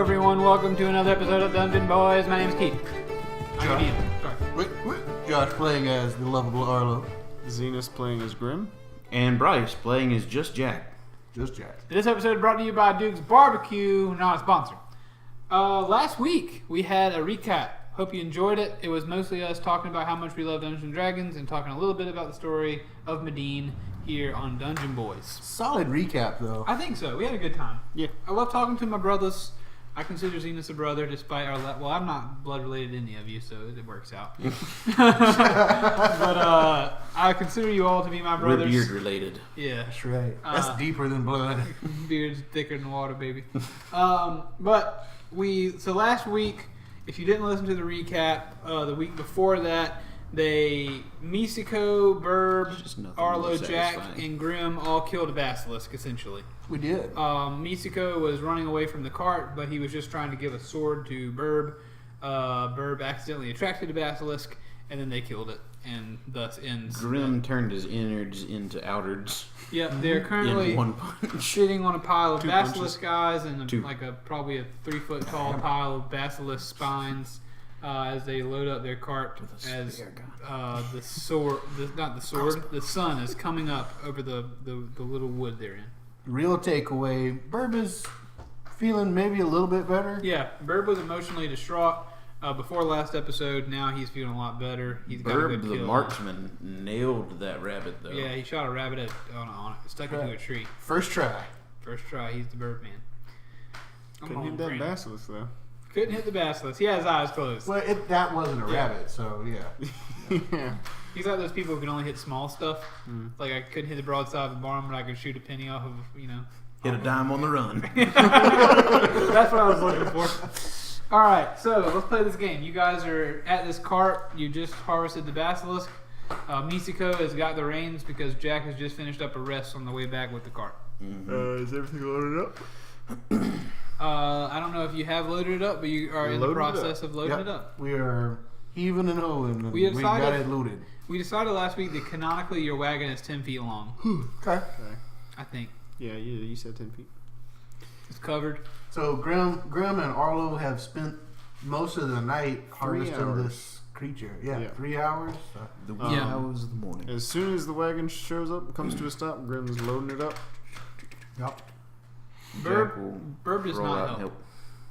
everyone. Welcome to another episode of Dungeon Boys. My name's Keith. Josh playing as the lovable Arlo. Zenas playing as Grim. And Brice playing as just Jack. Just Jack. This episode is brought to you by Duke's Barbecue, not a sponsor. Last week, we had a recap. Hope you enjoyed it. It was mostly us talking about how much we love Dungeons & Dragons and talking a little bit about the story of Mediene here on Dungeon Boys. Solid recap, though. I think so. We had a good time. Yeah. I love talking to my brothers. I consider Zenas a brother despite our... well, I'm not blood related to any of you, so it works out. But I consider you all to be my brothers. We're beard related. Yeah. That's right. That's deeper than blood. Beard's thicker than water, baby. But so last week, if you didn't listen to the recap, the week before that, Misiko, Burb, Arlo, Jack, and Grim all killed a basilisk, essentially. We did. Misiko was running away from the cart, but he was just trying to give a sword to Burb. Burb accidentally attracted a basilisk, and then they killed it, and thus ends. Grim turned his innards into outards. Yep, they're currently sitting on a pile of basilisk eyes and probably a 3-foot tall pile of basilisk spines as they load up their cart as the sun is coming up over the little wood they're in. Real takeaway, Burb is feeling maybe a little bit better. Yeah, Burb was emotionally distraught before last episode. Now he's feeling a lot better. He's got a good kill. Burb the marksman nailed that rabbit, though. Yeah, he shot a rabbit stuck into a tree. First try. He's the Burb man. Couldn't hit that basilisk, though. Couldn't hit the basilisk. He had his eyes closed. Well, that wasn't a rabbit, so yeah. Yeah. He's like those people who can only hit small stuff. Like I couldn't hit the broadside of the barn, but I could shoot a penny off of, Hit a dime on the run. That's what I was looking for. All right, so let's play this game. You guys are at this cart. You just harvested the basilisk. Misiko has got the reins because Jack has just finished up a rest on the way back with the cart. Is everything loaded up? I don't know if you have loaded it up, but you are in the process of loading it up. We are heaving and hoeing, and we got it loaded. We decided last week that canonically your wagon is 10 feet long. Okay. I think. Yeah, you said 10 feet. It's covered. So Grim and Arlo have spent most of the night harvesting this creature. Yeah, 3 hours. The wee hours of the morning. As soon as the wagon shows up, comes to a stop, Grim's loading it up. Yep. Burb does not help.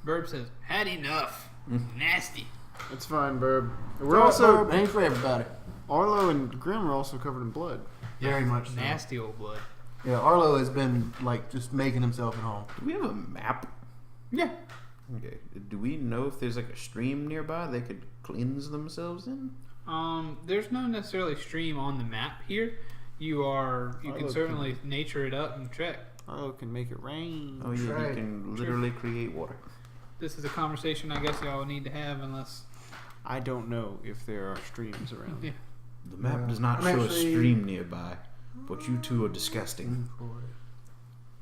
Burb says, "Had enough. Nasty." It's fine, Burb. We're also ain't for everybody. Arlo and Grim are also covered in blood. Very much so. Nasty old blood. Yeah, Arlo has been just making himself at home. Do we have a map? Yeah. Okay. Do we know if there's a stream nearby they could cleanse themselves in? There's no necessarily stream on the map here. You can certainly nature it up and check. Arlo can make it rain. Oh yeah, you can literally create water. This is a conversation I guess y'all need to have unless... I don't know if there are streams around. Yeah. The map does not show a stream nearby, but you two are disgusting.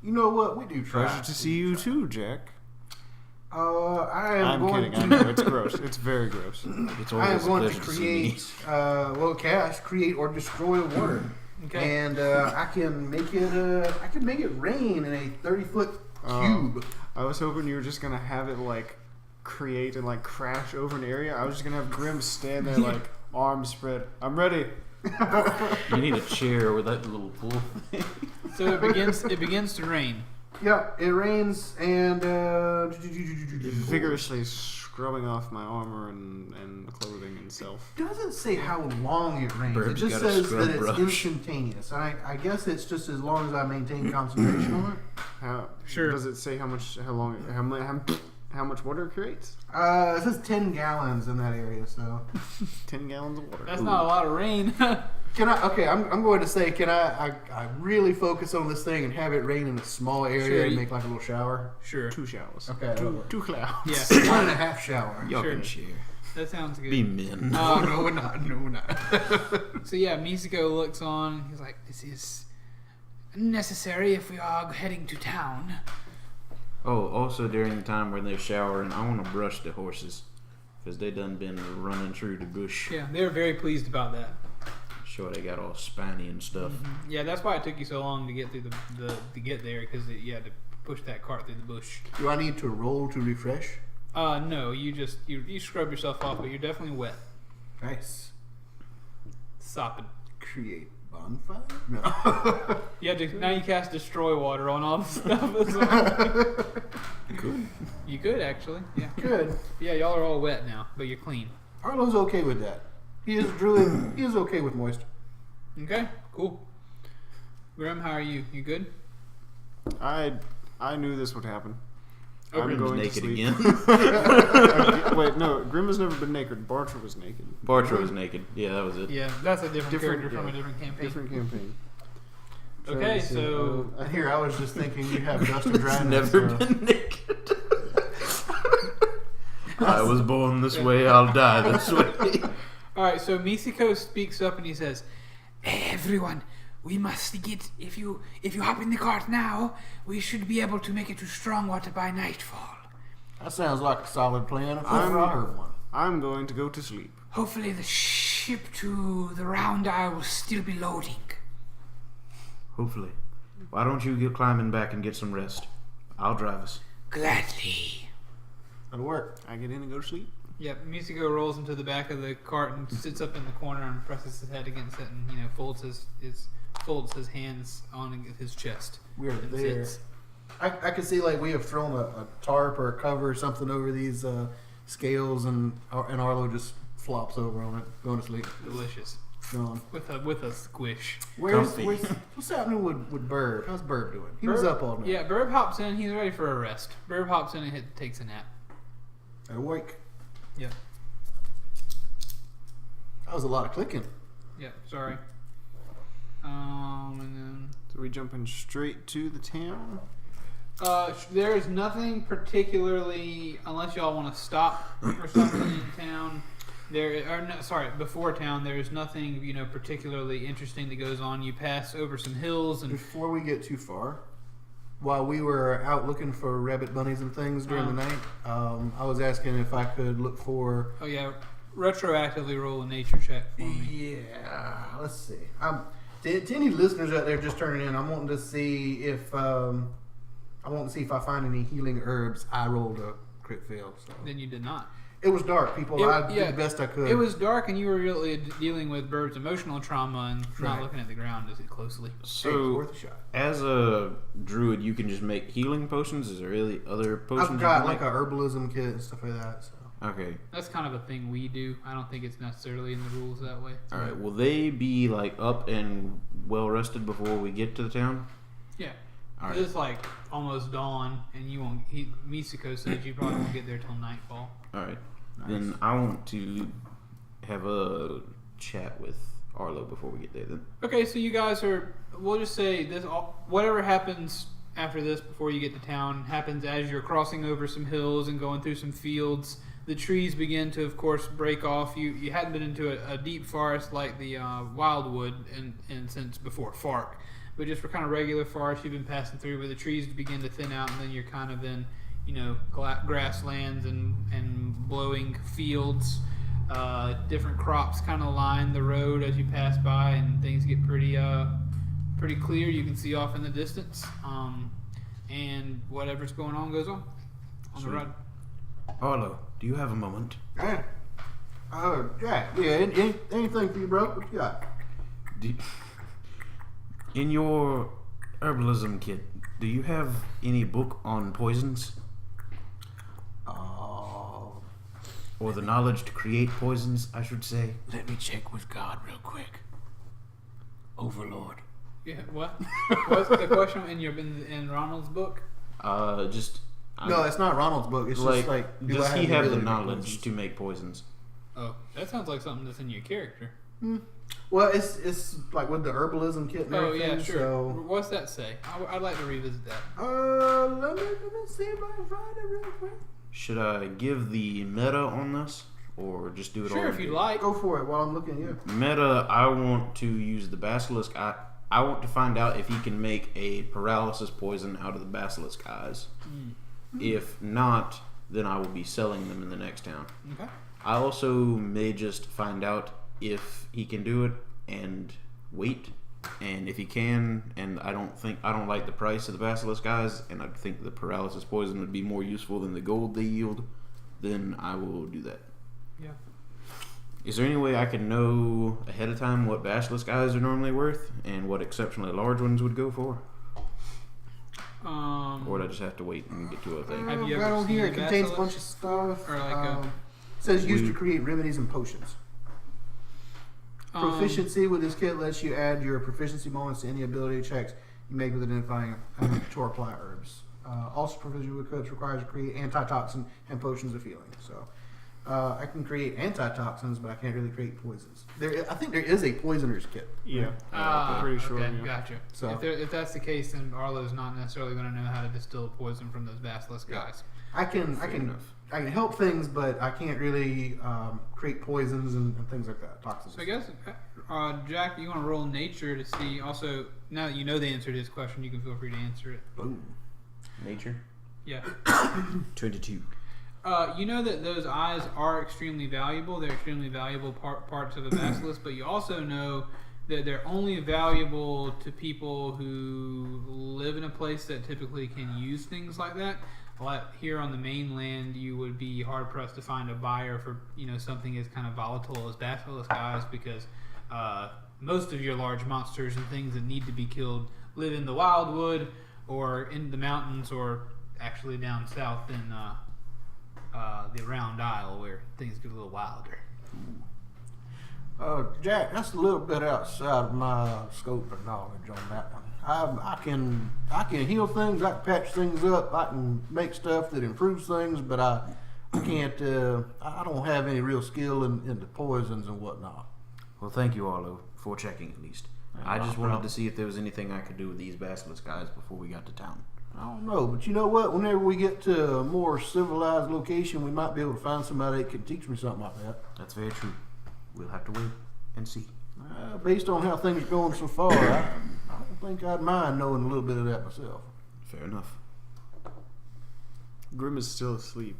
You know what? We do try. Pleasure to see you too, Jack. I'm kidding. I know it's gross. It's very gross. I am going to create, create or destroy water. Okay. And I can make it rain in a 30-foot cube. I was hoping you were just gonna have it create and crash over an area. I was just gonna have Grim stand there arms spread. I'm ready. You need a chair with that little pool thing. So it begins to rain. Yeah, it rains and vigorously scrubbing off my armor and clothing and self. It doesn't say how long it rains. It just says that it's instantaneous. I guess it's just as long as I maintain concentration on it. Does it say how much water it creates? It says 10 gallons in that area, so 10 gallons of water. That's not a lot of rain. Can I? Okay, I'm going to say, can I really focus on this thing and have it rain in a small area and make a little shower? Sure. 2 showers. Okay. 2 clouds. Yeah. 1.5 shower. Y'all can share. That sounds good. Be men. No, we're not. No, we're not. So yeah, Misiko looks on. He's like, "This is necessary if we are heading to town." Oh, also during the time when they're showering, I want to brush the horses because they done been running through the bush. Yeah, they were very pleased about that. Sure, they got all spiny and stuff. Mm-hmm. Yeah, that's why it took you so long to get through to get there because you had to push that cart through the bush. Do I need to roll to refresh? No, you scrub yourself off, but you're definitely wet. Nice. Sopping. Create bonfire? No. Now you cast destroy water on all the stuff as well. Cool. You could actually, yeah. Good. Yeah, y'all are all wet now, but you're clean. Arlo's okay with that. He is Druid. He is okay with moist. Okay, cool. Grim, how are you? You good? I knew this would happen. I'm Grim's going naked to sleep. again. Wait, no. Grim has never been naked. Bartra was naked. Bartra was naked. Yeah, that was it. Yeah, that's a different character from yeah. a different campaign. Different campaign. Okay, Trying to see, so Here, I was just thinking you have dust and dryness. Never been naked. I was born this way. I'll die this way. all right, so Misiko speaks up and he says, "Hey, everyone, we must get if you hop in the cart now, we should be able to make it to Strongwater by nightfall. That sounds like a solid plan. If ever I heard one. I'm going to go to sleep. Hopefully the ship to the Round Isle will still be loading." Hopefully. Why don't you get climbing back and get some rest? I'll drive us. Gladly. That'll work. I get in and go to sleep. Yep, Misiko rolls into the back of the cart and sits up in the corner and presses his head against it and folds his hands on his chest. We're and there. sits. I can see like we have thrown a tarp or a cover or something over these scales, and Arlo just flops over on it, going to sleep. Delicious. Gone. With a squish. What's happening with Burb? How's Burb doing? He was up all night. Yeah, Burb hops in. He's ready for a rest. Burb hops in and takes a nap. Awake. Yeah. That was a lot of clicking. Yeah. Sorry. And then So we jumping straight to the town? there is nothing particularly, unless y'all want to stop for something in town. Before town, there is nothing particularly interesting that goes on. You pass over some hills and Before we get too far, while we were out looking for rabbit bunnies and things during the night, I was asking if I could look for. oh yeah, retroactively roll a nature check for me. Yeah, let's see. To any listeners out there just turning in, I'm wanting to see if I find any healing herbs. I rolled a crit fail. So. Then you did not. It was dark, people. I did the best I could. It was dark, and you were really dealing with Bird's emotional trauma and not Right. looking at the ground as closely. Hey, it's So, worth a shot. as a druid, you can just make healing potions? Is there really other potions I've you got can like make? a herbalism kit and stuff like that. So. Okay. That's kind of a thing we do. I don't think it's necessarily in the rules that way. Alright, will they be like up and well rested before we get to the town? Yeah. Alright. It's like almost dawn, and you won't. Misiko says you probably won't get there till nightfall. Alright. Nice. Then I want to have a chat with Arlo before we get there then. Okay, so you guys are. We'll just say this. Whatever happens after this, before you get to town, happens as you're crossing over some hills and going through some fields. The trees begin to, of course, break off. You hadn't been into a deep forest like the wildwood and since before Fark, but just for kind of regular forest you've been passing through, where the trees begin to thin out, and then you're kind of in grasslands and blowing fields. Different crops kind of line the road as you pass by, and things get pretty clear. You can see off in the distance, and whatever's going on goes on the Sweet. road. Arlo, do you have a moment? Yeah. Anything for you, bro? What you got? In your herbalism kit, do you have any book on poisons? Or the knowledge to create poisons, I should say? Let me check with God real quick. Overlord. Yeah, what? What's the question in Ronald's book? No, it's not Ronald's book. It's just like, does he have the ability to make knowledge poisons? to make poisons? Oh, that sounds like something that's in your character. Well, it's like with the herbalism kit and Oh everything. yeah, sure. So, What's that say? I'd like to revisit that. let me see if I can find it real quick. Should I give the meta on this? Or just do it all? Sure, if you'd like. Go for it while I'm looking. Yeah. Meta, I want to use the basilisk. I want to find out if he can make a paralysis poison out of the basilisk eyes. If not, then I will be selling them in the next town. Okay. I also may just find out if he can do it and wait And if he can, and I don't like the price of the Basilisk Eyes, and I think the paralysis poison would be more useful than the gold they yield, then I will do that. Yeah. Is there any way I can know ahead of time what Basilisk Eyes are normally worth and what exceptionally large ones would go for? Or would I just have to wait and get to a thing? Have you right ever on here, it seen contains a Basilisk? bunch of stuff. Or like it says used to create remedies and potions. Proficiency with this kit lets you add your proficiency bonus to any ability checks you make with identifying to apply herbs. Also, proficiency with kits requires to create antitoxin and potions of healing. So, I can create antitoxins, but I can't really create poisons. I think there is a poisoner's kit. Yeah, I'm pretty sure. Okay, Yeah. gotcha. So- If that's the case, then Arlo's not necessarily going to know how to distill poison from those Basilisk guys. I can enough. help things, but I can't really create poisons and things like that. Toxins. So I guess, Jack, you want to roll nature to see. Also, now that you know the answer to his question, you can feel free to answer it. Boom. Nature? Yeah. 22. You know that those eyes are extremely valuable. They're extremely valuable parts of a basilisk, but you also know that they're only valuable to people who live in a place that typically can use things like that. Like here on the mainland, you would be hard pressed to find a buyer for something as kind of volatile as basilisk eyes, because most of your large monsters and things that need to be killed live in the wildwood or in the mountains, or actually down south in the Round Isle, where things get a little wilder. Jack, that's a little bit outside of my scope of knowledge on that one. I can heal things, I can patch things up, I can make stuff that improves things, but I can't. I don't have any real skill in the poisons and whatnot. Well, thank you, Arlo, for checking at least. I just wanted to see if there was anything I could do with these Basilisk Guys before we got to town. I don't know, but you know what? Whenever we get to a more civilized location, we might be able to find somebody that can teach me something like that. That's very true. We'll have to wait and see. Based on how things are going so far, I don't think I'd mind knowing a little bit of that myself. Fair enough. Grim is still asleep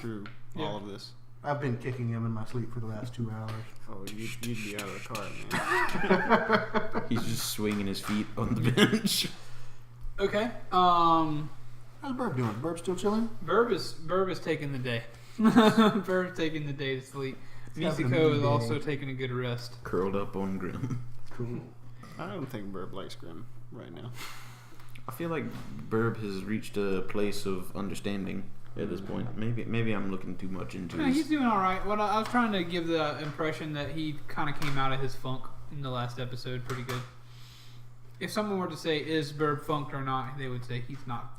through all of this. I've been kicking him in my sleep for the last 2 hours. Oh, you'd be out of the car, man. He's just swinging his feet on the bench. Okay. How's Burb doing? Burb still chilling? Burb is taking the day. Burb's taking the day to sleep. Musico is also taking a good rest. Curled up on Grim. Cool. I don't think Burb likes Grim right now. I feel like Burb has reached a place of understanding at this point. Maybe I'm looking too much into No, his... he's doing all right. Well, I was trying to give the impression that he kind of came out of his funk in the last episode pretty good. If someone were to say, is Burb funked or not, they would say he's not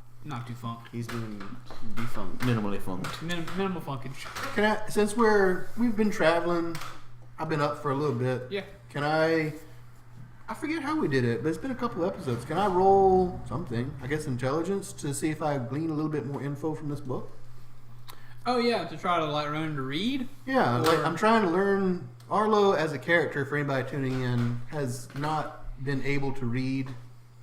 too funked. He's doing defunct. Minimally funked. Minimal funkage. Can I, since we've been traveling, I've been up for a little bit. Yeah. Can I forget how we did it, but it's been a couple episodes. Can I roll something, I guess intelligence, to see if I glean a little bit more info from this book? Oh, yeah, to try to learn to read? Yeah, I'm trying to learn. Arlo, as a character, for anybody tuning in, has not been able to read.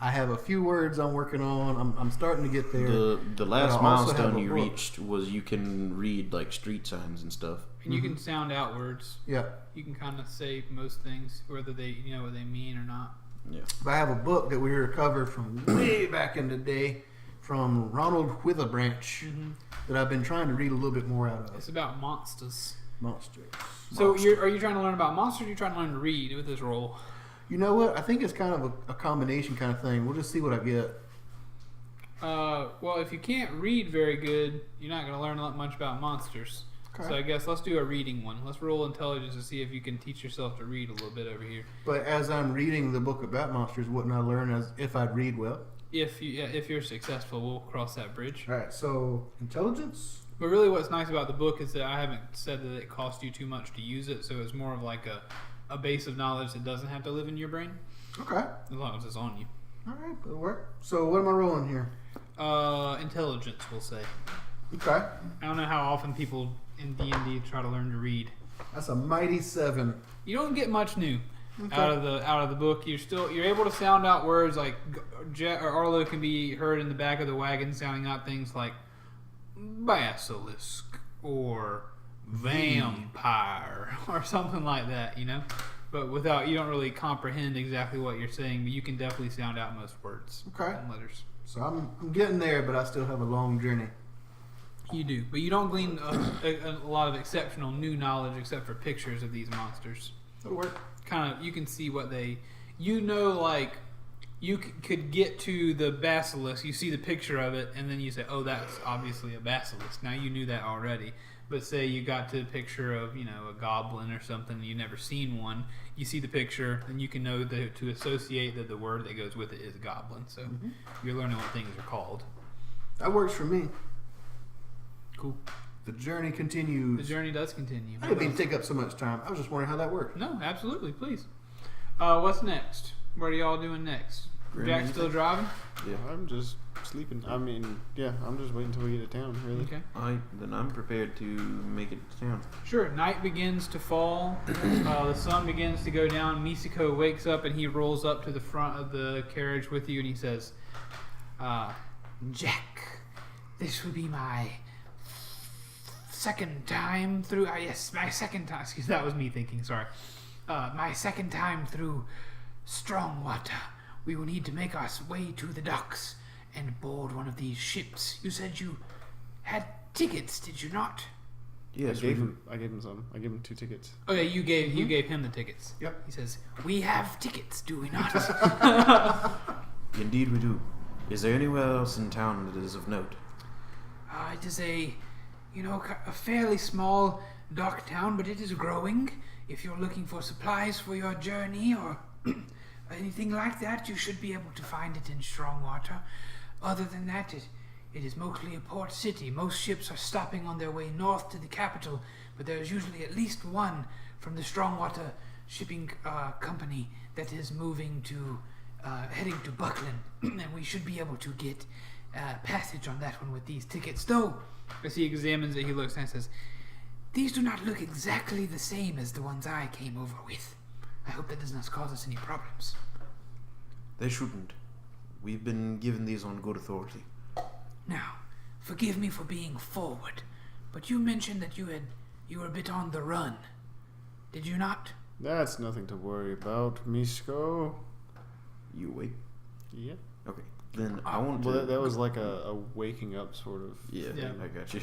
I have a few words I'm working on. I'm starting to get there. The last But I also have milestone a you book. reached was you can read like street signs and stuff. And you can sound out words. Yeah. You can kind of say most things, whether they know what they mean or not. Yeah. But I have a book that we recovered from way back in the day from Ronald Witherbranch that I've been trying to read a little bit more out of. It's about monsters. Monsters. So are you trying to learn about monsters, or are you trying to learn to read with this role? You know what? I think it's kind of a combination kind of thing. We'll just see what I get. Well, if you can't read very good, you're not going to learn much about monsters. Okay. So I guess let's do a reading one. Let's roll intelligence to see if you can teach yourself to read a little bit over here. But as I'm reading the book about monsters, wouldn't I learn as if I'd read well? If you're successful, we'll cross that bridge. All right. So intelligence. But really, what's nice about the book is that I haven't said that it cost you too much to use it, so it's more of like a base of knowledge that doesn't have to live in your brain, Okay. as long as it's on you. All right. That'll work. So what am I rolling here? Intelligence, we'll say. Okay. I don't know how often people in D&D try to learn to read. That's a mighty 7. You don't get much new Okay. out of the book. You're able to sound out words like Arlo can be heard in the back of the wagon sounding out things like basilisk or vampire or something like that, you know. but without you don't really comprehend exactly what you're saying, but you can definitely sound out most words Okay. and letters. So I'm getting there, but I still have a long journey. You do, but you don't glean a lot of exceptional new knowledge except for pictures of these monsters. It'll work. Kind of, you can see what they, like, you could get to the basilisk. You see the picture of it, and then you say, "Oh, that's obviously a basilisk." Now you knew that already. But say you got to the picture of, a goblin or something, and you've never seen one. You see the picture, and you can know to associate that the word that goes with it is goblin. So you're learning what things are called. That works for me. Cool. The journey continues. The journey does continue. I didn't mean to take up so much time. I was just wondering how that worked. No, absolutely, please. What's next? What are y'all doing next? Jack still driving? Yeah, I'm just sleeping. I mean, yeah, I'm just waiting until we get to town, really. Okay. Then I'm prepared to make it to town. Sure. Night begins to fall. The sun begins to go down. Misako wakes up and he rolls up to the front of the carriage with you and he says, Jack, this will be my second time through. Yes, my second time. Excuse me, that was me thinking. Sorry. My second time through Strongwater. We will need to make our way to the docks and board one of these ships. You said you had tickets, did you not? Yes, I gave him some. I gave him 2 tickets. Oh yeah, you gave him the tickets. Yep. He says, "We have tickets, do we not?" Indeed we do. Is there anywhere else in town that is of note? It is a fairly small dock town, but it is growing. If you're looking for supplies for your journey or anything like that, you should be able to find it in Strongwater. Other than that, it is mostly a port city. Most ships are stopping on their way north to the capital, but there is usually at least one from the Strongwater shipping company that is moving to, heading to Buckland, and we should be able to get passage on that one with these tickets. Though, as he examines it, he looks and says, "These do not look exactly the same as the ones I came over with. I hope that does not cause us any problems." They shouldn't. We've been given these on good authority. Now, forgive me for being forward, but you mentioned that you were a bit on the run. Did you not? That's nothing to worry about, Misko. You awake? Yeah. Okay. Then I want to... Well, that was like a waking up sort of. Yeah, Yeah. I got you.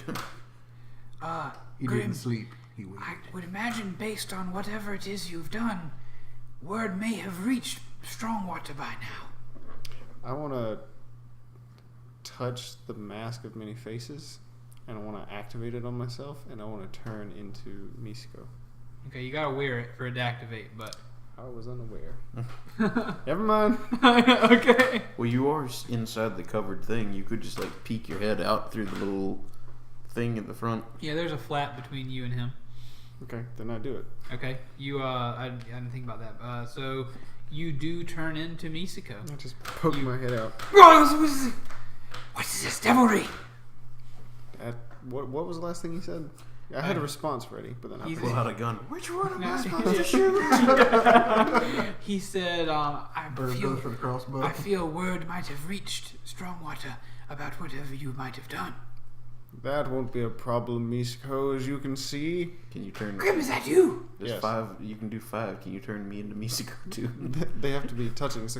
He Grim, didn't sleep. He waited. I would imagine, based on whatever it is you've done, word may have reached Strongwater by now. I want to touch the mask of many faces, and I want to activate it on myself, and I want to turn into Misko. Okay, you gotta wear it for it to activate, but... I was unaware. Never mind. Okay. Well, you are inside the covered thing. You could just, peek your head out through the little thing at the front. Yeah, there's a flap between you and him. Okay, then I do it. Okay, I didn't think about that. So you do turn into Misako. I just poke my head out. What is this devilry? What was the last thing he said? I had a response ready, but then I He's- Pull out a gun. Which one am I No, supposed to shoot? He said, Bird goes for the crossbow. I feel word might have reached Strongwater about whatever you might have done. That won't be a problem, Misko, as you can see. Can you turn... Grim, is that you? There's Yes. 5. You can do 5. Can you turn me into Misako too? They have to be touching, so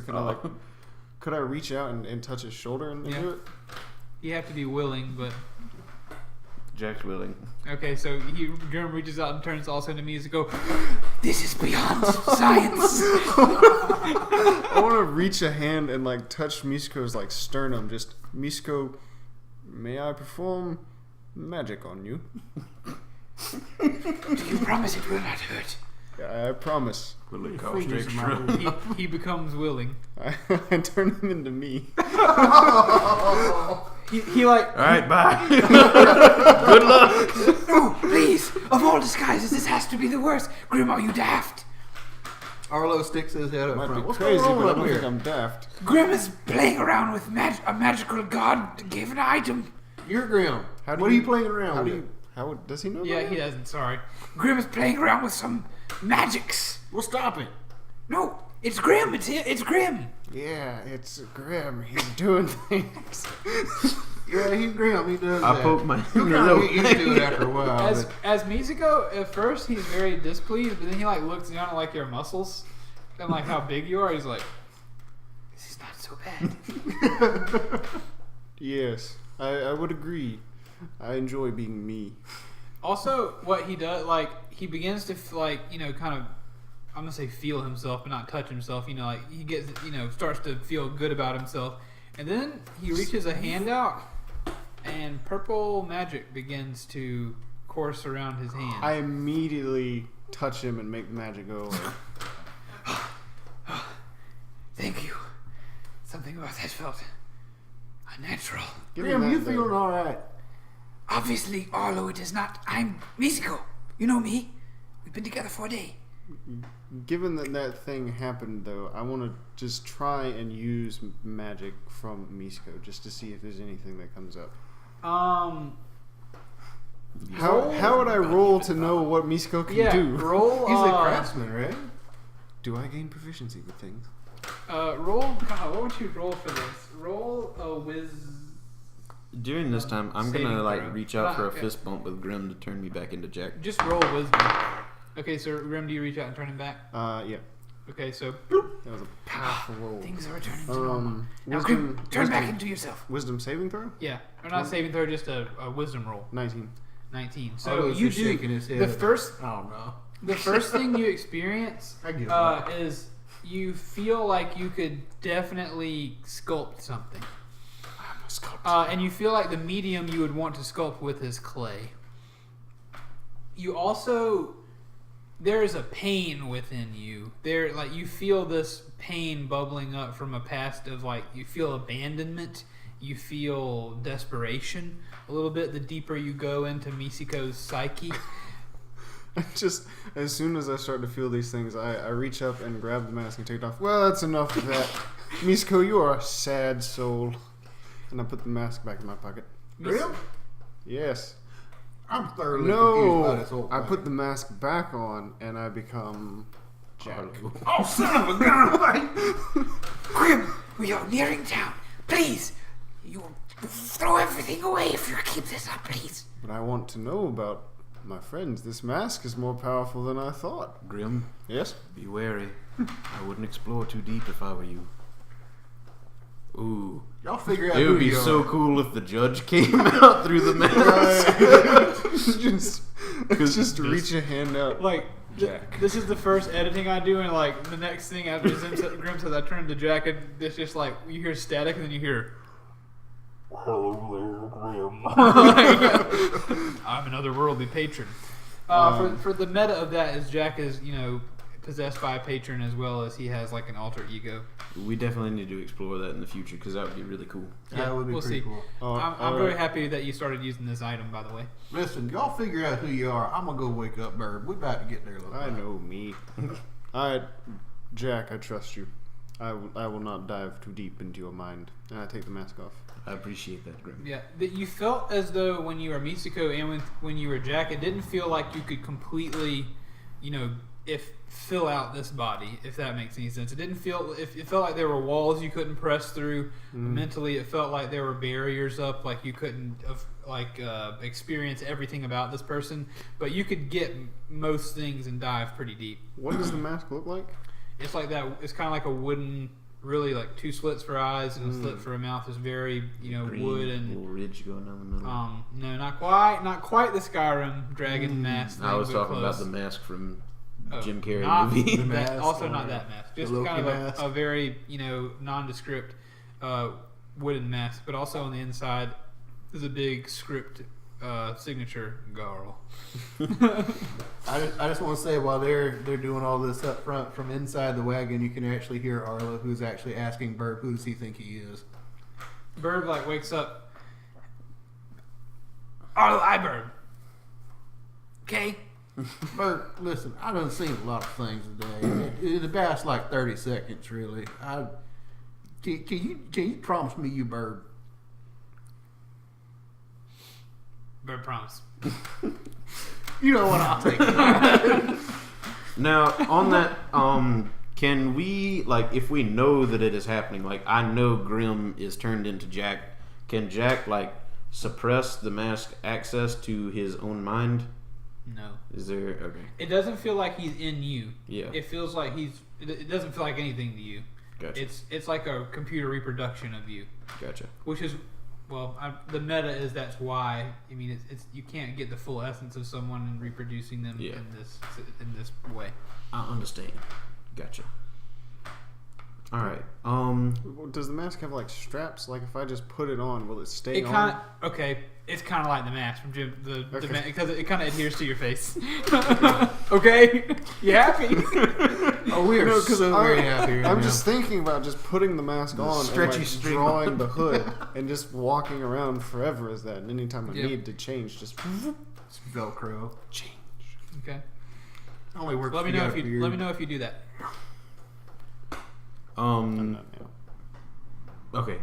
could I reach out and touch his shoulder and Yeah. do it? You have to be willing, but... Jack's willing. Okay, so Grim reaches out and turns also into Misako. This is beyond science! I want to reach a hand and touch Misko's sternum. Just, Misko, may I perform magic on you? Do you promise it will not hurt? I promise. Will it Your cost fingers extra? might He becomes willing. I turn him into me. He Alright, bye. Good luck. No, please! Of all disguises, this has to be the worst. Grim, are you daft? Arlo sticks his head up Might front. be What's crazy, going on but I up don't here? think I'm daft. Grim is playing around with a magical god-given item. You're Grim. How do What are you- you playing around How do with? you? How does he know? Yeah, that? he doesn't, sorry. Grim is playing around with some magics. Well, stop it. No, it's Grim. It's Grim. Yeah, it's Grim. He's doing things. Yeah, he's grim. He does I that. poke my You kind of nose. get used to it after a while. As Mizuko, at first he's very displeased, but then he like looks down at like your muscles and like how big you are. He's like, "This is not so bad." Yes, I would agree. I enjoy being me. Also, what he does, like he begins to like kind of, I'm gonna say feel himself, but not touch himself. Like he gets starts to feel good about himself, and then he reaches a hand out. And purple magic begins to course around his hand. I immediately touch him and make the magic go away. Thank you. Something about that felt unnatural. Give me Grim, that you there. feeling all right? Obviously, Arlo, it is not. I'm Mizuko. You know me. We've been together for a day. Given that thing happened, though, I want to just try and use magic from Mizuko just to see if there's anything that comes up. How would I roll to know what Mizuko can do? Roll. He's a craftsman, right? Do I gain proficiency with things? Roll. God, what would you roll for this? Roll a whiz. During this time, I'm Saving gonna throw. reach out for a Okay. fist bump with Grim to turn me back into Jack. Just roll wisdom. Okay, so Grim, do you reach out and turn him back? Yeah. Okay, so That was a powerful roll. things are returning to normal. Now, Wisdom, Grim, turn back into yourself. Wisdom saving throw? Yeah, or not saving throw, just a wisdom roll. 19. 19. Oh, So he's you just do shaking his head. the first Oh no. The first thing you experience I give up. is you feel like you could definitely sculpt something. And you feel like the medium you would want to sculpt with is clay. You also, there is a pain within you. You feel this pain bubbling up from a past of you feel abandonment, you feel desperation a little bit the deeper you go into Misiko's psyche. Just as soon as I start to feel these things, I reach up and grab the mask and take it off. Well, that's enough of that. Mizuko, you are a sad soul. And I put the mask back in my pocket. Grim? Yes. I'm thoroughly confused by No, this whole I thing. put the mask back on and I become Jack. Oh, son of a gun! Grim, we are nearing town. Please, you throw everything away if you keep this up, please. But I want to know about my friends. This mask is more powerful than I thought. Grim, Yes? be wary. I wouldn't explore too deep if I were you. Ooh. Y'all figure out It who would be you so are. cool if the judge came out through the mask. just reach a hand out. Jack. This is the first editing I do, and the next thing after Grim says I turn to Jack, and it's just you hear static, and then you hear, "Hello there, Grim." I'm an otherworldly patron. For the meta of that is Jack is possessed by a patron as well as he has an alter ego. We definitely need to explore that in the future because that would be really cool. That would be we'll pretty see. cool. I'm very happy that you started using this item, by the way. Listen, y'all figure out who you are. I'm gonna go wake up Bird. We about to get there. I know me. Alright, Jack, I trust you. I will not dive too deep into your mind. And I take the mask off. I appreciate that, Grim. Yeah, that you felt as though when you were Misako and when you were Jack, it didn't feel like you could completely, fill out this body, if that makes any sense. It didn't feel, it felt like there were walls you couldn't press through. Mentally, it felt like there were barriers up, like you couldn't experience everything about this person, but you could get most things and dive pretty deep. What does the mask look like? It's like that. It's kind of like a wooden, really two slits for eyes and a slit for a mouth. It's very, Green, wood and little ridge going down the middle. no, not quite the Skyrim dragon mask. I was thing, but talking about close. the mask from Oh, Jim Carrey not movie. The that- mask, also or not that mask. the Just Loki kind of mask. a very nondescript wooden mask, but also on the inside is a big script signature Garl. I just want to say while they're doing all this up front from inside the wagon, you can actually hear Arlo, who's actually asking Burp, who does he think he is? Bird wakes up. Arlo, I Bird. Okay. Burp, listen, I done seen a lot of things today. It lasts 30 seconds, really. Can you promise me you Bird? Bird promise. You know what? I'll take it. Now, on that, can we, if we know that it is happening, I know Grim is turned into Jack, Can Jack like suppress the mask access to his own mind? No. Is there okay? It doesn't feel like he's in you. Yeah. It feels like it doesn't feel like anything to you. Gotcha. It's like a computer reproduction of you. Gotcha. Which is, the meta is that's why. I mean, it's you can't get the full essence of someone in reproducing them in this way. I understand. Gotcha. All right. Does the mask have like straps? Like if I just put it on, will it stay It on? kind of okay. It's kind of like the mask from Jim, because it kind of adheres to your face. Okay, you happy? Oh, we are so very happy right I'm now. just thinking about just putting the mask on stretchy and like string. drawing the hood and just walking around forever as that. And anytime I Yep. need to change, just It's Velcro. change. Okay. Only works. Let me if you know got if a you beard. let me know if you do that. I'm not now. Okay.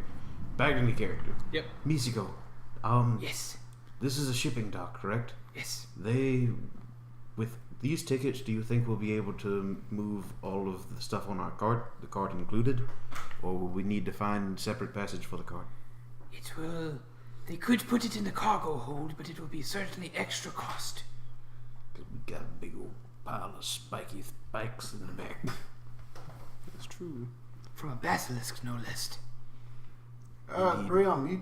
Back into character. Yep. Misiko. Yes. This is a shipping dock, correct? Yes. With these tickets, do you think we'll be able to move all of the stuff on our cart, the cart included? Or will we need to find separate passage for the cart? It will. They could put it in the cargo hold, but it will be certainly extra cost. 'Cause we got a big old pile of spiky spikes in the back. That's true. From a basilisk, no less. Graham,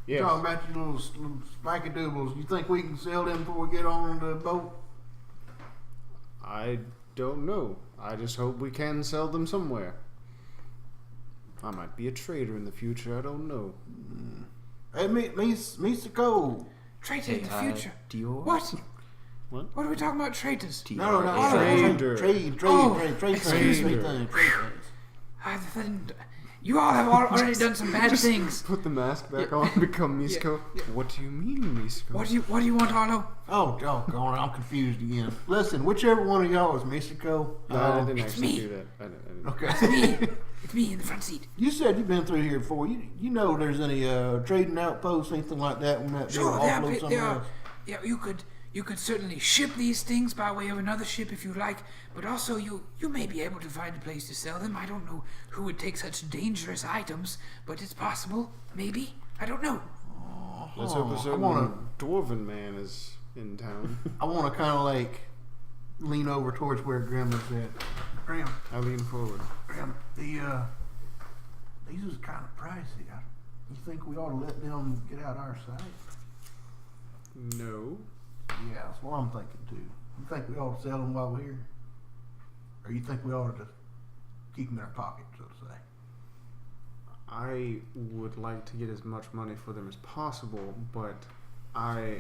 Yes. talking about your little spiky doubles. You think we can sell them before we get on the boat? I don't know. I just hope we can sell them somewhere. I might be a trader in the future. I don't know. Hey, Misako. Traitor in the future. Dior? What? What? What are we talking about, traitors? No, Trader. Trade excuse things. me. Trade things. You all have already done some bad things. Put the mask back on and become Misako. What do you mean, Misako? What do you want, Arlo? Oh, doggone, I'm confused again. Listen, whichever one of y'all is Misako. No, I didn't It's actually me. do that. I didn't. Okay. It's me in the front seat. You said you've been through here before. You know there's any trading outposts, anything like that? When that Sure, offload somewhere else? yeah, you could certainly ship these things by way of another ship if you like, but also you may be able to find a place to sell them. I don't know who would take such dangerous items, but it's possible. Maybe. I don't know. Let's hope a I certain wanna- dwarven man is in town. I want to kind of like lean over towards where Grim is at. Grim, I lean forward. these is kind of pricey. You think we ought to let them get out our sight? No. Yeah, that's what I'm thinking too. You think we ought to sell them while we're here? Or you think we ought to just keep them in our pocket, so to say? I would like to get as much money for them as possible, but I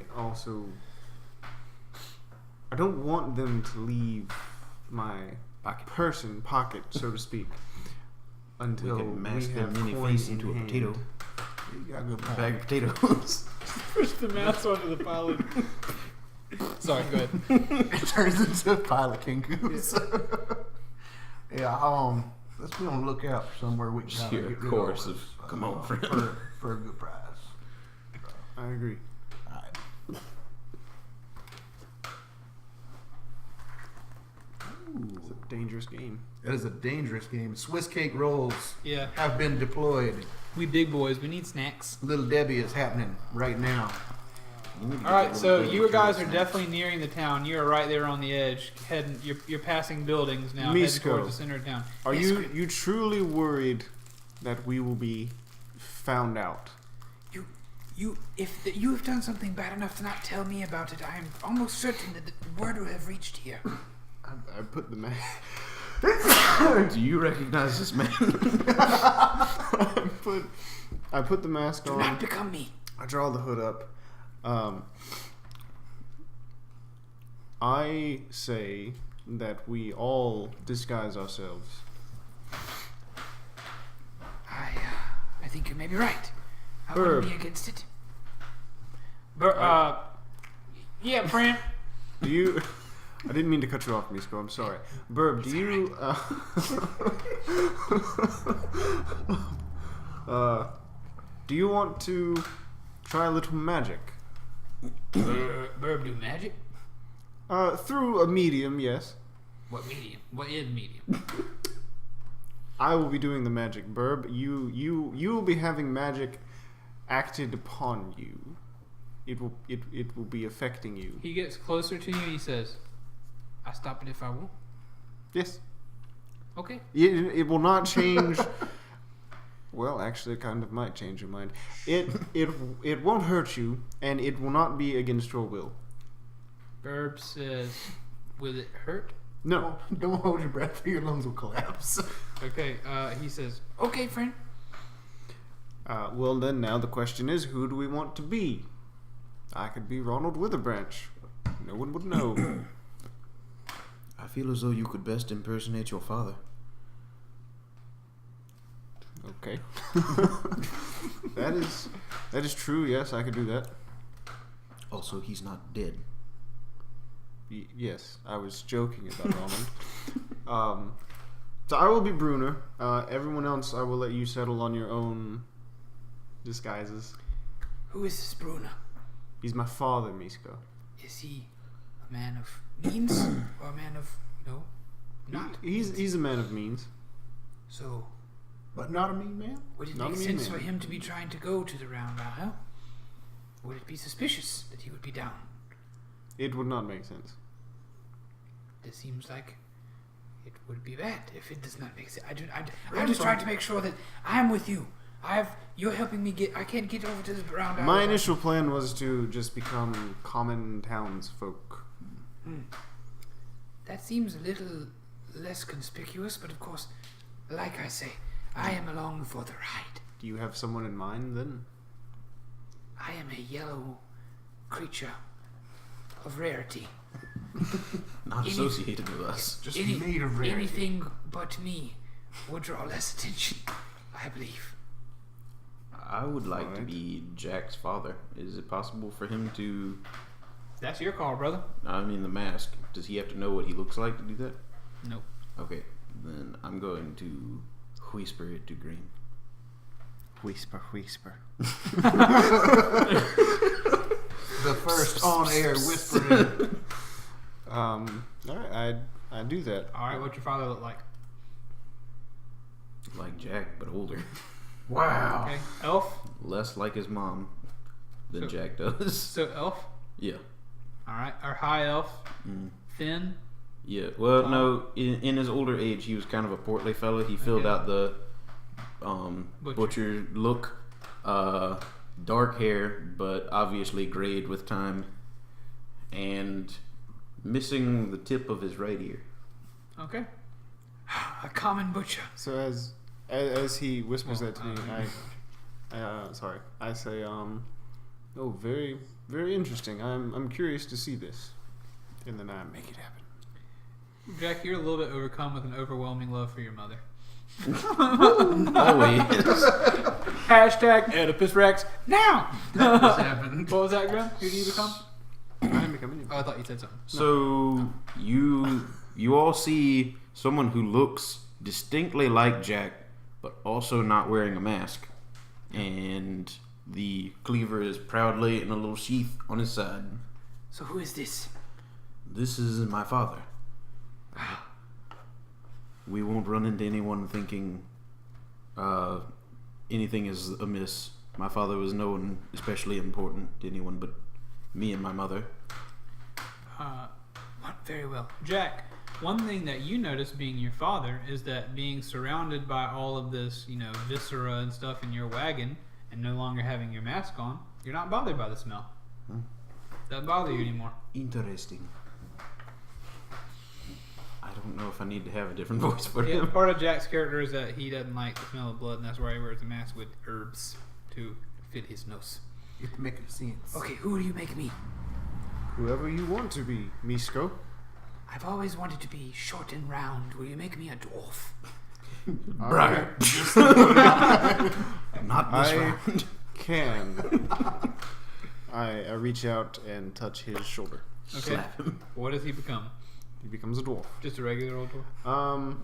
don't want them to leave my pocket, so to speak, until We can mash we their have mini coin face in into a hand. potato. You got a good point. Bag of potatoes. Push the mouse onto the pilot. Sorry, go ahead. It turns into a pile of kinkoos. Yeah, let's be on the lookout for somewhere we can kinda Sure, get of rid course. of Come on, friend. for a good price. I agree. Alright. It's a dangerous game. That is a dangerous game. Swiss cake rolls Yeah, have been deployed. we big boys. We need snacks. Little Debbie is happening right now. All right, so you guys are definitely nearing the town. You are right there on the edge. Heading, you're passing buildings now, heading Misko, towards the center of town. Are Yes, you truly worried that we will be found out? If you have done something bad enough to not tell me about it, I am almost certain that the word will have reached here. I put the mask. Do you recognize this man? I put the mask Do on. not become me. I draw the hood up. I say that we all disguise ourselves. I think you may be right. I Herb. wouldn't be against it. Yeah, friend. Do you? I didn't mean to cut you off, Misko. I'm sorry. Burb, do you? Do you want to try a little magic? Burb do magic? Through a medium, yes. What medium? What is medium? I will be doing the magic, Burb. You will be having magic acted upon you, it will be affecting you. He gets closer to you and he says, "I stop it if I will." Yes. Okay. It will not change. Well, actually, it kind of might change your mind. It won't hurt you, and it will not be against your will. Burb says, "Will it hurt?" No. Don't hold your breath or your lungs will collapse. Okay. He says, Okay, friend. Well, then, now the question is, who do we want to be? I could be Ronald Witherbranch. No one would know. I feel as though you could best impersonate your father. Okay. That is true. Yes, I could do that. Also, he's not dead. Yes, I was joking about Ronald. So I will be Bruner. Everyone else, I will let you settle on your own disguises. Who is this Bruno? He's my father, Misko. Is he a man of means or a man of not? He's a man of means. So, But not a mean man? would it Not make a mean sense man. for him to be trying to go to the Round Isle? Would it be suspicious that he would be down? It would not make sense. It seems like it would be bad if it does not make sense. I'm just trying to make sure that I'm with you. You're helping me get. I can't get over to the Round Isle. My initial plan was to just become common townsfolk. That seems a little less conspicuous, but of course, like I say, I am along for the ride. Do you have someone in mind then? I am a yellow creature of rarity. Not associated with us. Just made of rarity. Anything but me would draw less attention, I believe. I would like to Alright. be Jack's father. Is it possible for him to... "That's your call, brother." I mean, the mask. Does he have to know what he looks like to do that? Nope. Okay, then I'm going to whisper it to Green. Whisper, whisper. The first on-air whispering. Alright, I do that. All right. What's your father look like? Like Jack, but older. Wow. Okay. Elf. Less like his mom than So- Jack does. So elf. Yeah. All right. Or high elf. Mm. Thin. Yeah. Well, no. In his older age, he was kind of a portly fella. He filled Okay. out the Butcher. butcher look. Dark hair, but obviously grayed with time, and missing the tip of his right ear. Okay. A common butcher. So as he whispers that to me, I say, oh, very, very interesting. I'm curious to see this, and then I make it happen. Jack, you're a little bit overcome with an overwhelming love for your mother. Always. Hashtag Oedipus Rex now. That just happened. What was that, Grim? Who do you become? I'm becoming Oh, I thought you said something. So you all see someone who looks distinctly like Jack, but also not wearing a mask, and the cleaver is proudly in a little sheath on his side. So who is this? This is my father. We won't run into anyone thinking anything is amiss. My father was no one especially important to anyone but me and my mother. Very well. Jack, one thing that you notice being your father is that being surrounded by all of this, viscera and stuff in your wagon and no longer having your mask on, you're not bothered by the smell. Doesn't bother you anymore. Interesting. I don't know if I need to have a different voice for Yeah, him. part of Jack's character is that he doesn't like the smell of blood, and that's why he wears a mask with herbs to fit his nose. It makes sense. Okay, who do you make me? Whoever you want to be, Misko. I've always wanted to be short and round. Will you make me a dwarf? Alright. Not this I round. can. I reach out and touch his shoulder. Okay. Slap him. What does he become? He becomes a dwarf. Just a regular old dwarf?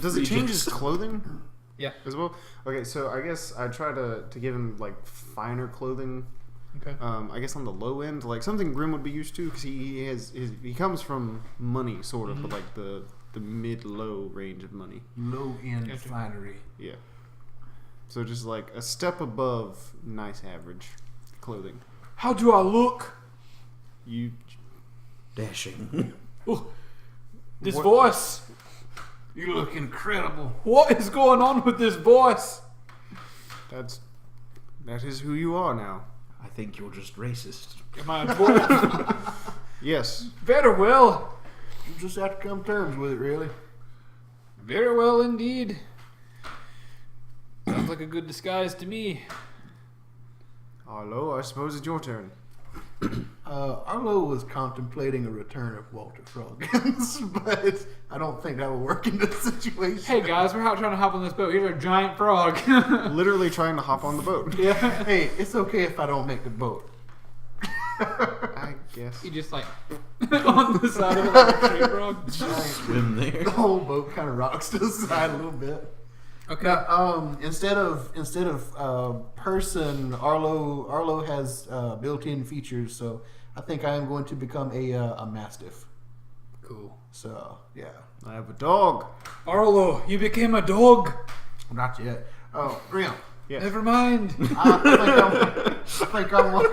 Does it change his clothing? Yeah. As well? Okay, so I guess I try to give him like finer clothing. Okay. I guess on the low end, like something Grim would be used to, because he comes from money sort of, but like the mid low range of money. Low end Gotcha. finery. Yeah. So just like a step above nice average clothing. How do I look? You Dashing. This What- voice. You look incredible. What is going on with this voice? that is who you are now. I think you're just racist. Am I a dwarf? Yes. Very well. You just have to come to terms with it, really. Very well indeed. Sounds like a good disguise to me. Arlo, I suppose it's your turn. Arlo was contemplating a return of Walter Froggins, but I don't think that will work in this situation. Hey guys, we're out trying to hop on this boat. Here's a giant frog. Literally trying to hop on the boat. Yeah. Hey, it's okay if I don't make the boat. I guess. He just like on the side of it like a tree frog. Swim there. The whole boat kind of rocks to the side a little bit. Okay. Now, instead of person, Arlo has built-in features, so I think I am going to become a mastiff. Cool. So yeah, I have a dog. Arlo, you became a dog. not yet. Oh, Grim. Yes. Never mind. I think I'm.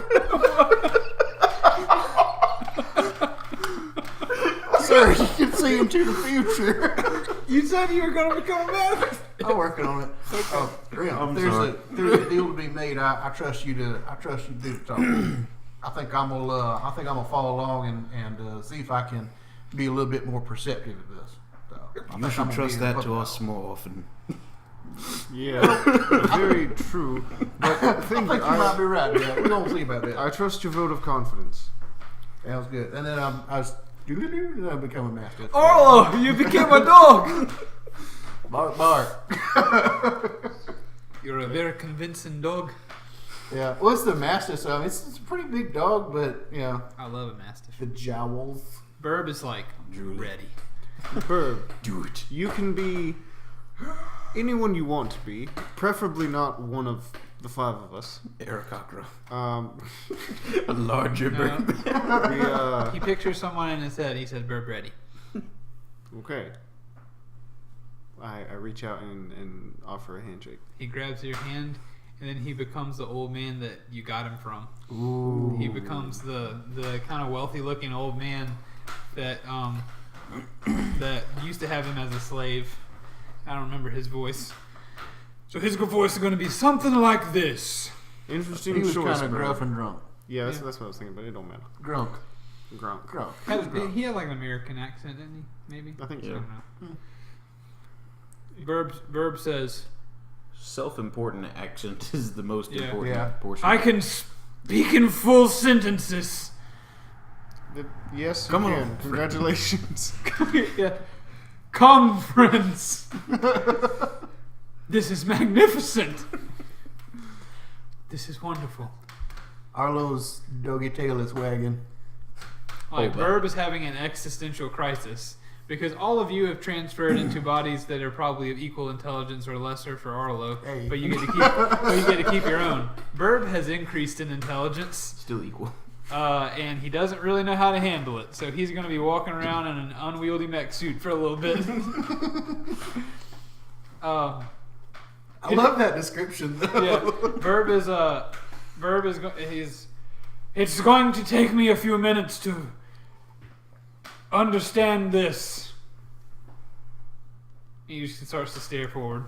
Sir, you can see into the future. You said you were going to become a man. I'm working on it. Oh, Grim, I'm there's sorry. a deal to be made. I trust you to do something. I think I'm gonna follow along and see if I can be a little bit more perceptive of this. So, I You think I'm should gonna trust be in that to public us more often. Yeah. Very true. But the I thing think you might be right. Yeah, we're gonna see about that. I trust your vote of confidence. Sounds good. And then I become a master. Arlo, you became a dog. Bark, bark. You're a very convincing dog. Yeah. Well, it's the master, so it's a pretty big dog, but you know I love a mastiff. the jowls. Burb is like Julie. ready. Burb, Do it. you can be anyone you want to be, preferably not one of the five of us. Aarakocra. A A larger No. bird. He pictures someone in his head. He said, "Burb ready." Okay. I reach out and offer a handshake. He grabs your hand, and then he becomes the old man that you got him from. Ooh. He becomes the kind of wealthy looking old man that that used to have him as a slave. I don't remember his voice. So his voice is going to be something like this. Interesting He was choice, kind of Burb. gruff and drunk. Yeah, that's Yeah. what I was thinking, but it don't matter. Grunk. Grunk. Grunk. He had like an American accent, didn't he? Maybe. I think I so. don't know. Verb says, Self-important accent is the most Yeah. important Yeah. portion. "I can speak in full sentences." Yes, Come you on. can. Congratulations. Yeah. Come, friends. This is magnificent. This is wonderful. Arlo's doggy tail is wagging. Like, Hold Verb is having an existential crisis because all of you have transferred into bodies that are probably of equal intelligence or lesser for Arlo, Hey. but you get to keep your own. Verb has increased in intelligence, Still equal. and he doesn't really know how to handle it, so he's going to be walking around in an unwieldy mech suit for a little bit. I love that description, though. Yeah, it's going to take me a few minutes to understand this. He just starts to stare forward.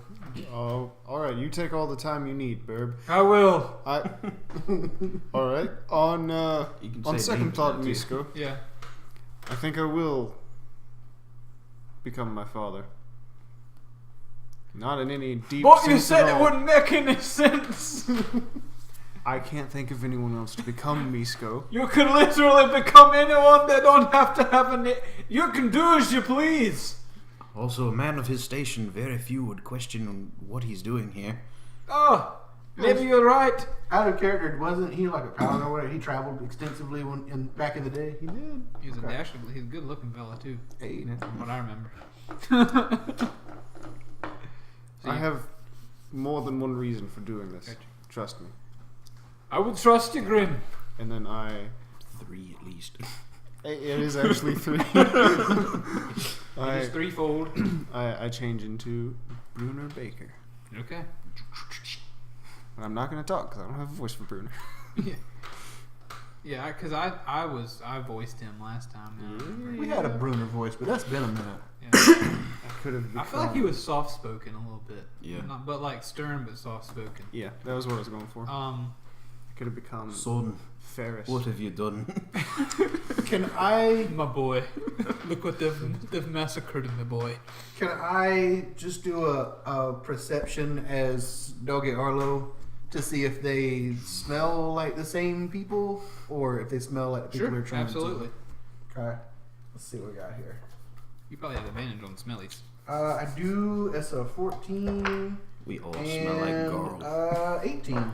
Oh, all right. You take all the time you need, Burb. I will. All right. On You can on say second names thought, now, too. Misko, Yeah. I think I will become my father. Not in any deep But you sense said at it all. wouldn't make any sense. I can't think of anyone else to become Misko. You can literally become anyone that don't have to have a name. You can do as you please. Also, a man of his station, very few would question what he's doing here. Oh, maybe you're right. Out of character, wasn't he like a paladin or whatever? He traveled extensively back in the day. He did. He's a Okay. dashingly, he's a good looking fella too, Hey. from what I remember. I have more than one reason for doing this. Gotcha. Trust me. I would trust you, Grim. And then 3 at least. it is actually 3. It's threefold. I change into Bruner Baker. Okay. And I'm not going to talk because I don't have a voice for Bruner. Yeah. Yeah, because I voiced him last time. Now. We had a Bruner voice, but that's been a minute. Yeah. I could have. I feel like he was soft spoken a little bit. Yeah. Not, but like stern, but soft spoken. Yeah, that was what I was going for. I could have become Son, Ferris. what have you done? Can I My boy, look what they've massacred my boy. just do a perception as Doggy Arlo to see if they smell like the same people or if they smell like the people they're trying absolutely. to? Okay. Let's see what we got here. You probably have advantage on the smellies. I do. It's a 14. We all smell like Garl. 18.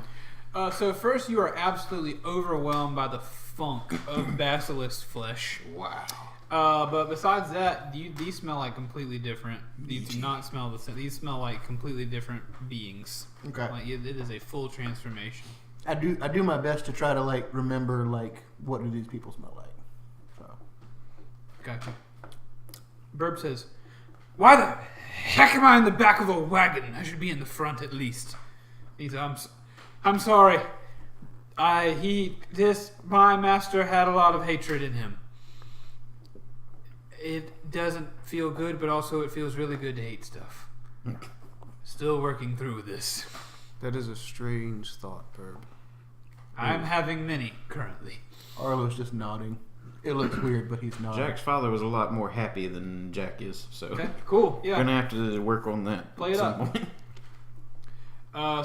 So first, you are absolutely overwhelmed by the funk of basilisk flesh. Wow. But besides that, these smell like completely different. These do not smell the same. These smell like completely different beings. Okay. Like it is a full transformation. I do my best to try to like remember like what do these people smell like. So. Gotcha. Burb says, "Why the heck am I in the back of a wagon? I should be in the front at least." He says, I'm sorry. My master had a lot of hatred in him. It doesn't feel good, but also it feels really good to hate stuff. Still working through this. That is a strange thought, Burb. I'm having many currently. Arlo's just nodding. It looks weird, but he's nodding. Jack's father was a lot more happy than Jack is, so Okay, cool. we're Yeah. gonna have to work on that. Play at it some up. point.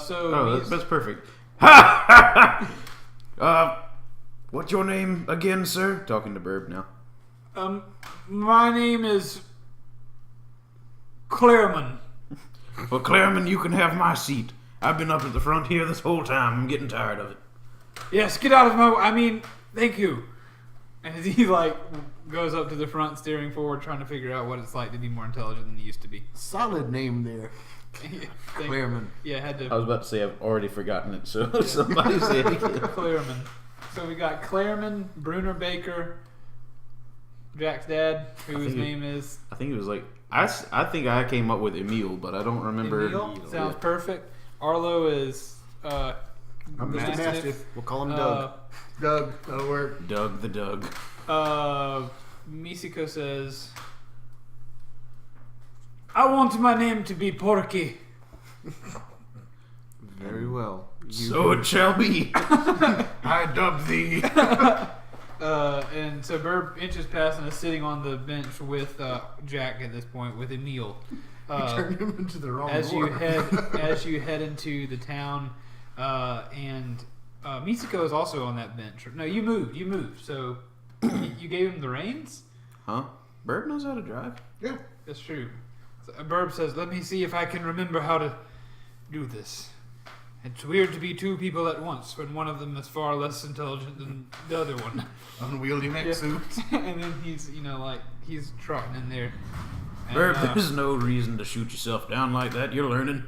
So Oh, he's- that's perfect. Ha! What's your name again, sir? Talking to Burb now. my name is Clairman. Well, Clairman, you can have my seat. I've been up at the front here this whole time. I'm getting tired of it. Yes, get out of my way. I mean, thank you. And as he like goes up to the front, staring forward, trying to figure out what it's like to be more intelligent than he used to be. Solid name there. Clairman. Yeah, had I to was about to say I've already forgotten it, so somebody say it again. Clairman. So we got Clairman, Bruner Baker, Jack's dad, whose name is I think it was like I think I came up with Emil, but I don't remember. Emil. Sounds perfect. Arlo is I'm Mr. Mastiff. We'll call him Doug. Doug. That'll work. Doug the Doug. Misiko says, I want my name to be Porky. Very well. So it shall be. I dub thee. And so Burb inches past and is sitting on the bench with Jack at this point, with Emil. Turned him into the wrong As you dwarf. as you head into the town, and Misiko is also on that bench. No, you moved. So you gave him the reins. Huh? Burb knows how to drive. Yeah. That's true. So Burb says, "Let me see if I can remember how to do this." It's weird to be two people at once when one of them is far less intelligent than the other one. Unwieldy mech suit. And then he's, he's trotting in there. And, Burb, there's no reason to shoot yourself down like that. You're learning.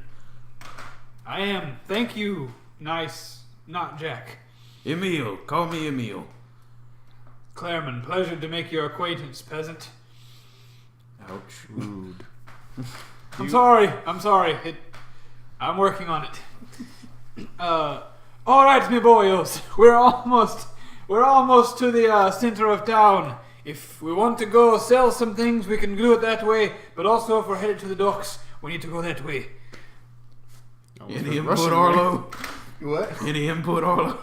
I am. Thank you. Nice. Not Jack. Emil. Call me Emil. Clairman, pleasure to make your acquaintance, peasant. Ouch. Rude. I'm sorry. I'm working on it. All right, me boyos. We're almost to the center of town. If we want to go sell some things, we can do it that way. But also, if we're headed to the docks, we need to go that way. Any input, Arlo? What? Any input, Arlo?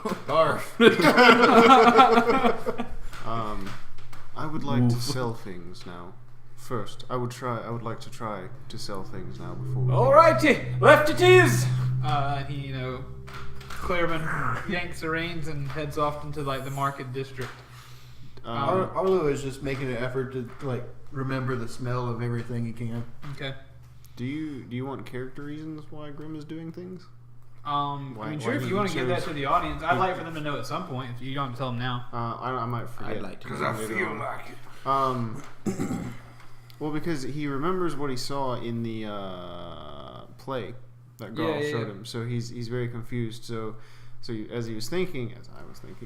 I would like to sell things now. First, I would like to try to sell things now before we Alrighty, left it is. And he, Clairman yanks the reins and heads off into like the market district. Arlo is just making an effort to like remember the smell of everything he can. Okay. Do you want character reasons why Grim is doing things? I mean, sure, why if he you want to give that chose- to the audience, I'd like for them to know at some point. If you don't have to tell them now. I might forget. I'd like to. Because I feel like it. Well, because he remembers what he saw in the play that girl showed him, so he's very confused. So as I was thinking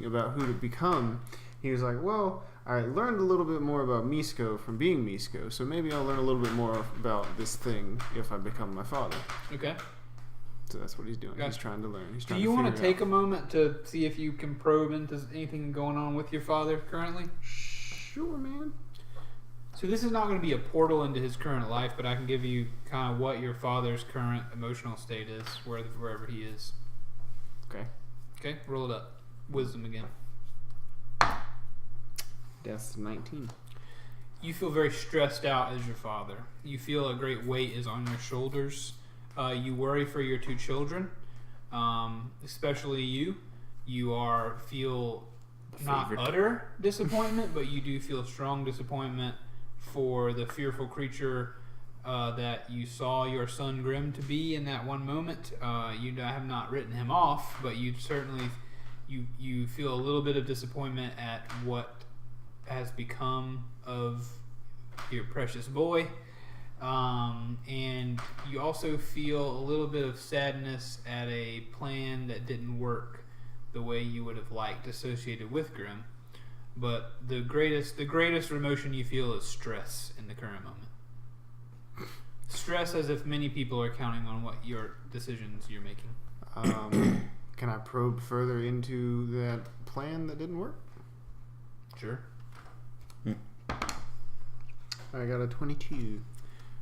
about who to become, he was like, well, I learned a little bit more about Misko from being Misko, so maybe I'll learn a little bit more about this thing if I become my father. Okay. So that's what he's doing. Gotcha. He's trying to learn. He's Do trying you want to take a moment to see if you can probe into anything going on with your father currently? Sure, man. So this is not going to be a portal into his current life, but I can give you kind of what your father's current emotional state is, wherever he is. Okay. Okay, roll it up. Wisdom again. That's 19. You feel very stressed out as your father. You feel a great weight is on your shoulders. You worry for your two children, especially you. You feel not favorite. utter disappointment, but you do feel strong disappointment for the fearful creature that you saw your son Grim to be in that one moment. You have not written him off, but you certainly you feel a little bit of disappointment at what has become of your precious boy. And you also feel a little bit of sadness at a plan that didn't work the way you would have liked associated with Grim. But the greatest emotion you feel is stress in the current moment. Stress as if many people are counting on what your decisions you're making. Can I probe further into that plan that didn't work? Sure. I got a 22.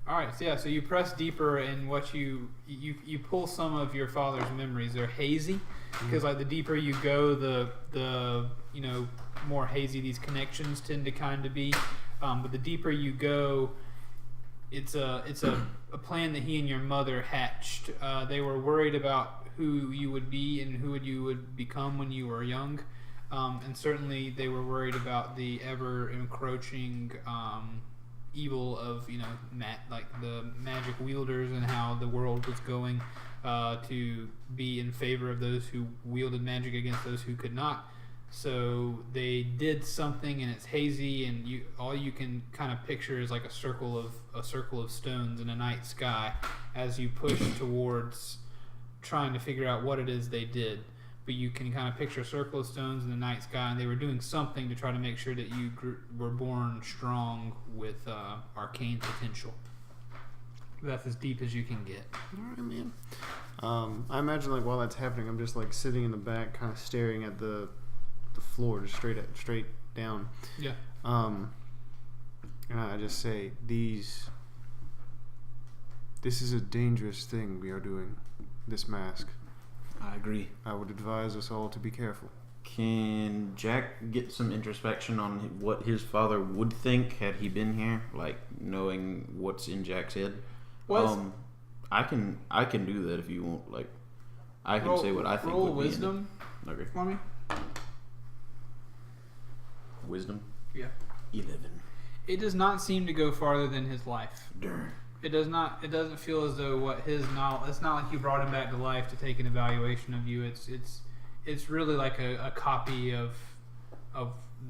All right, so you press deeper in what you pull some of your father's memories. They're hazy because like the deeper you go, the more hazy these connections tend to kind of be. But the deeper you go, it's a plan that he and your mother hatched. They were worried about who you would be and who you would become when you were young, and certainly they were worried about the ever encroaching evil of like the magic wielders and how the world was going to be in favor of those who wielded magic against those who could not. So they did something, and it's hazy, and all you can kind of picture is like a circle of stones in a night sky as you push towards trying to figure out what it is they did. But you can kind of picture a circle of stones in the night sky, and they were doing something to try to make sure that you were born strong with arcane potential. That's as deep as you can get. All right, man. I imagine like while that's happening, I'm just like sitting in the back, kind of staring at the floor, just straight down. Yeah. And I just say, this is a dangerous thing we are doing. This mask. I agree. I would advise us all to be careful. Can Jack get some introspection on what his father would think had he been here, like knowing what's in Jack's head? I can do that if you want. Like, I can say what I think. Roll would wisdom be in it. Okay. for me. Wisdom. Yeah. 11. It does not seem to go farther than his life. Darn. It does not. It doesn't feel as though what his knowledge. It's not like you brought him back to life to take an evaluation of you. It's really like a copy of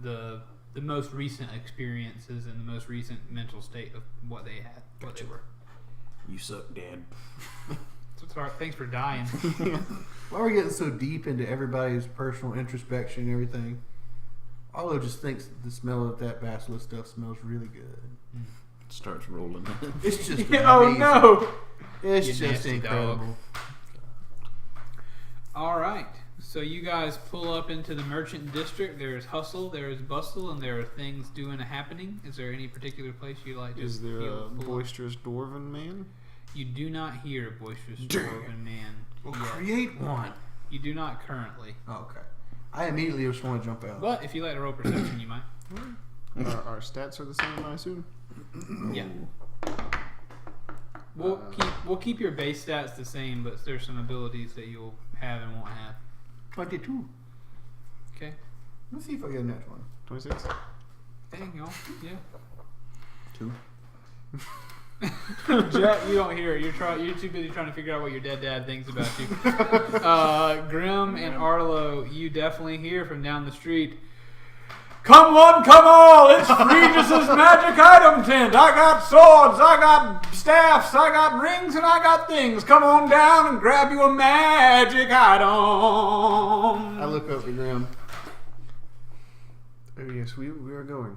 the most recent experiences and the most recent mental state of what they had, what they were. You suck, Dad. So sorry. Thanks for dying. Why are we getting so deep into everybody's personal introspection and everything? Arlo just thinks the smell of that basilisk stuff smells really good. Starts rolling. It's just Oh amazing. no! It's You just nasty incredible. dog. All right. So you guys pull up into the merchant district. There's hustle, there is bustle, and there are things doing and happening. Is there any particular place you like to Is there feel a pull up? boisterous dwarven man? You do not hear a boisterous dwarven man Well, yet. create one. You do not currently. Oh, okay. I immediately just want to jump out. But if you like to roll perception, you might. Our stats are the same, I assume. Yeah. We'll keep your base stats the same, but there's some abilities that you'll have and won't have. 22. Okay. Let's see if I get a next one. 26. Dang, y'all. Yeah. 2. Jack, you don't hear it. You're too busy trying to figure out what your dead dad thinks about you. Grim and Arlo, you definitely hear from down the street. Come one, come all! It's Regis's magic item tent. I got swords, I got staffs, I got rings, and I got things. Come on down and grab you a magic item. I look up at Grim. Oh, yes, we are going.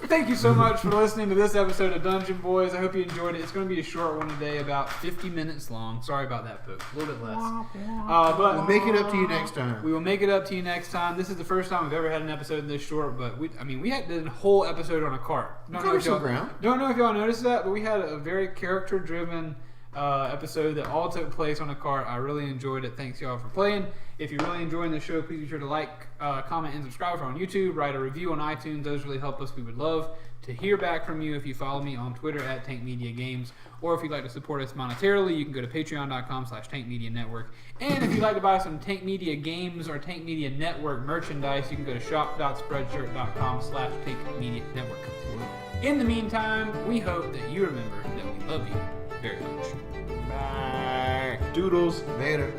Thank you so much for listening to this episode of Dungeon Boys. I hope you enjoyed it. It's going to be a short one today, about 50 minutes long. Sorry about that, folks. A little bit less. But We'll make it up to you next time. we will make it up to you next time. This is the first time we've ever had an episode this short, but we had a whole episode on a cart. Cover some ground. Don't know if y'all noticed that, but we had a very character-driven episode that all took place on a cart. I really enjoyed it. Thanks y'all for playing. If you're really enjoying the show, please be sure to like, comment, and subscribe on YouTube. Write a review on iTunes. Those really help us. We would love to hear back from you if you follow me on Twitter at Tank Media Games, or if you'd like to support us monetarily, you can go to patreon.com/Tank Media Network. And if you'd like to buy some Tank Media Games or Tank Media Network merchandise, you can go to shop.spreadshirt.com/Tank Media Network. In the meantime, we hope that you remember that we love you very much. Bye. Doodles. Later.